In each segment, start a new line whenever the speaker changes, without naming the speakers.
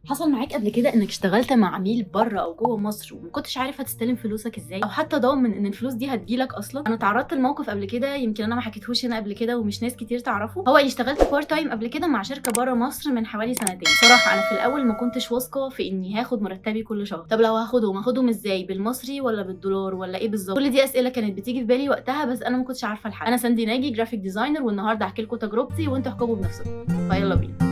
حصل معاك قبل كده انك اشتغلت مع عميل بره او جوه مصر وما كنتش عارف هتستلم فلوسك ازاي او حتى ضامن ان الفلوس دي هتجيلك اصلا؟ انا تعرضت لموقف قبل كده، يمكن انا ما حكيتهوش هنا قبل كده ومش ناس كتير تعرفه. هو اللي اشتغلت بارت تايم قبل كده مع شركه بره مصر من حوالي سنتين. صراحه انا في الاول ما كنتش واثقه في اني هاخد مرتبي كل شهر. طب لو هاخدهم ازاي؟ بالمصري ولا بالدولار ولا ايه بالظبط؟ كل دي اسئله كانت بتيجي في بالي وقتها، بس انا ما كنتش عارفه الحل. انا ساندي ناجي، جرافيك ديزاينر، والنهارده هحكي لكم تجربتي وانتوا احكموا بنفسكم. فيلا بينا.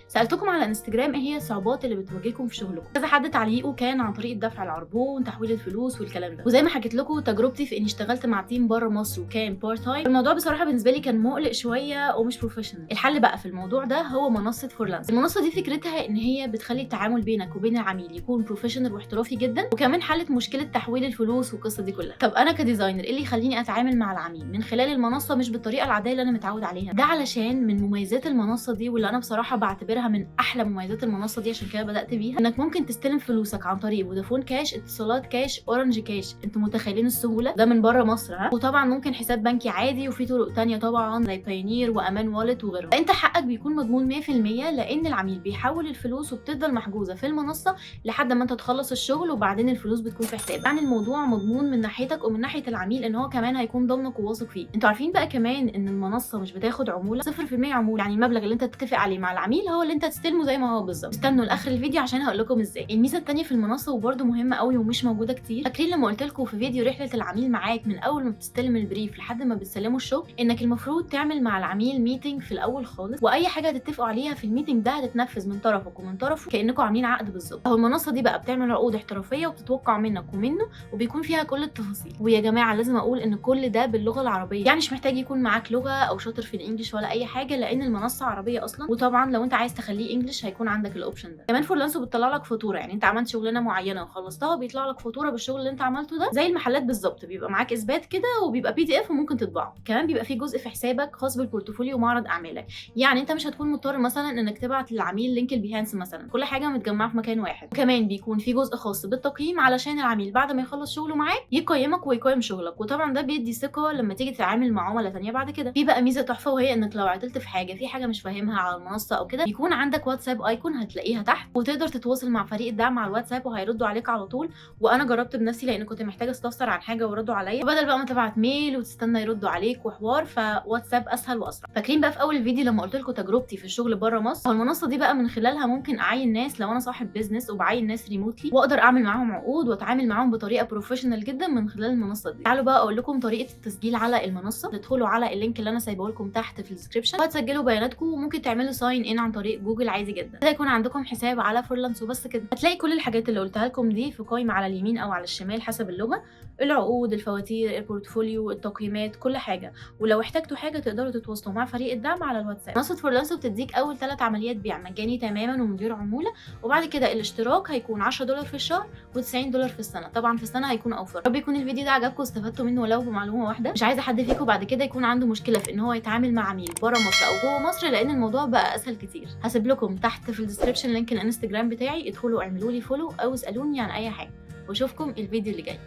سألتكم على انستجرام ايه هي الصعوبات اللي بتواجهكم في شغلكم. كذا حد تعليقه كان عن طريقه دفع العربون، تحويل الفلوس والكلام ده. وزي ما حكيت لكم تجربتي في اني اشتغلت مع تيم بره مصر وكان بارت تايم، الموضوع بصراحه بالنسبه لي كان مقلق شويه ومش بروفيشنال. الحل بقى في الموضوع ده هو منصه فورلانس. المنصه دي فكرتها ان هي بتخلي التعامل بينك وبين العميل يكون بروفيشنال واحترافي جدا، وكمان حلت مشكله تحويل الفلوس والقصه دي كلها. طب انا كديزاينر ايه اللي يخليني اتعامل مع العميل من خلال المنصه مش بالطريقه العاديه اللي انا متعود عليها؟ ده علشان من مميزات المنصه دي، واللي انا بصراحه بعتبرها من احلى مميزات المنصه دي عشان كده بدات بيها، انك ممكن تستلم فلوسك عن طريق فودافون كاش، اتصالات كاش، اورنج كاش. انتوا متخيلين السهوله؟ ده من بره مصر ها. وطبعا ممكن حساب بنكي عادي، وفي طرق تانية طبعا زي بايونير وامان والت وغيرهم. فانت حقك بيكون مضمون 100%، لان العميل بيحول الفلوس وبتفضل محجوزه في المنصه لحد ما انت تخلص الشغل، وبعدين الفلوس بتكون في حسابك. يعني الموضوع مضمون من ناحيتك ومن ناحيه العميل، ان هو كمان هيكون ضامنك وواثق فيه. انتوا عارفين بقى كمان ان المنصه مش بتاخد عموله، 0% عموله. يعني المبلغ اللي انت تتفق عليه مع العميل هو اللي انت تستلمه زي ما هو بالظبط. استنوا لاخر الفيديو عشان هقول لكم ازاي. الميزه الثانيه في المنصه وبرده مهمه قوي ومش موجوده كتير، فاكرين لما قلت لكم في فيديو رحله العميل معاك من اول ما بتستلم البريف لحد ما بتسلموا الشغل، انك المفروض تعمل مع العميل ميتنج في الاول خالص، واي حاجه هتتفقوا عليها في الميتنج ده هتتنفذ من طرفك ومن طرفه كانكم عاملين عقد بالظبط. اهو المنصه دي بقى بتعمل عقود احترافيه وبتتوقع منك ومنه، وبيكون فيها كل التفاصيل. ويا جماعه لازم اقول ان كل ده باللغه العربيه، يعني مش محتاج يكون معاك لغه او شاطر في الانجليش ولا اي حاجه، لان المنصه عربيه اصلا. وطبعا لو انت عايز تخليه انجليش هيكون عندك الاوبشن ده. كمان فورلانسو بتطلع لك فاتوره، يعني انت عملت شغلانه معينه وخلصتها بيطلع لك فاتوره بالشغل اللي انت عملته ده، زي المحلات بالظبط. بيبقى معاك اثبات كده، وبيبقى PDF وممكن تطبعه. كمان بيبقى في جزء في حسابك خاص بالبورتفوليو ومعرض اعمالك، يعني انت مش هتكون مضطر مثلا انك تبعت للعميل لينك البيهانس مثلا، كل حاجه متجمعه في مكان واحد. وكمان بيكون في جزء خاص بالتقييم علشان العميل بعد ما يخلص شغله معاك يقيمك ويقيم شغلك، وطبعا ده بيدي ثقه لما تيجي تتعامل مع عملاء ثانيه بعد كده. في بقى ميزه تحفه، وهي انك لو عطلت في حاجه، في حاجه مش فاهمها على المنصه او كده، بيكون عندك واتساب ايكون هتلاقيها تحت، وتقدر تتواصل مع فريق الدعم على الواتساب وهيردوا عليك على طول. وانا جربت بنفسي لان كنت محتاجه استفسر عن حاجه وردوا عليا، بدل بقى ما تبعت ميل وتستنى يردوا عليك وحوار، فواتساب اسهل واسرع. فاكرين بقى في اول الفيديو لما قلت لكم تجربتي في الشغل بره مصر؟ المنصه دي بقى من خلالها ممكن اعين ناس لو انا صاحب بيزنس، وبعين ناس ريموتلي، واقدر اعمل معاهم عقود واتعامل معاهم بطريقه بروفيشنال جدا من خلال المنصه دي. تعالوا بقى اقول لكم طريقه التسجيل على المنصه. تدخلوا على اللينك اللي انا سايبه لكم تحت في الديسكربشن، وهتسجلوا بياناتكم، وممكن تعملوا ساين ان عن طريق جوجل عادي جدا. كده يكون عندكم حساب على فورلانس وبس كده. هتلاقي كل الحاجات اللي قلتها لكم دي في قائمه على اليمين او على الشمال حسب اللغه: العقود، الفواتير، البورتفوليو، التقييمات، كل حاجه. ولو احتجتوا حاجه تقدروا تتواصلوا مع فريق الدعم على الواتساب. منصه فورلانسو بتديك اول 3 عمليات بيع مجاني تماما ومن غير عموله، وبعد كده الاشتراك هيكون $10 في الشهر و$90 في السنه. طبعا في السنه هيكون اوفر. رب يكون الفيديو ده عجبكم واستفدتوا منه ولو بمعلومه واحده. مش عايزه حد فيكم بعد كده يكون عنده مشكله في ان هو يتعامل مع عميل بره مصر او جوه مصر، لان الموضوع بقى اسهل كتير. هسيب لكم تحت في الديسكربشن لينك الانستجرام بتاعي، ادخلوا اعملوا لي فولو او اسالوني عن اي حاجه، واشوفكم الفيديو اللي جاي.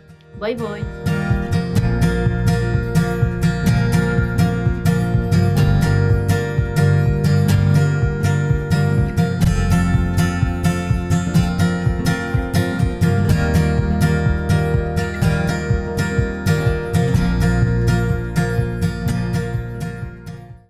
باي باي.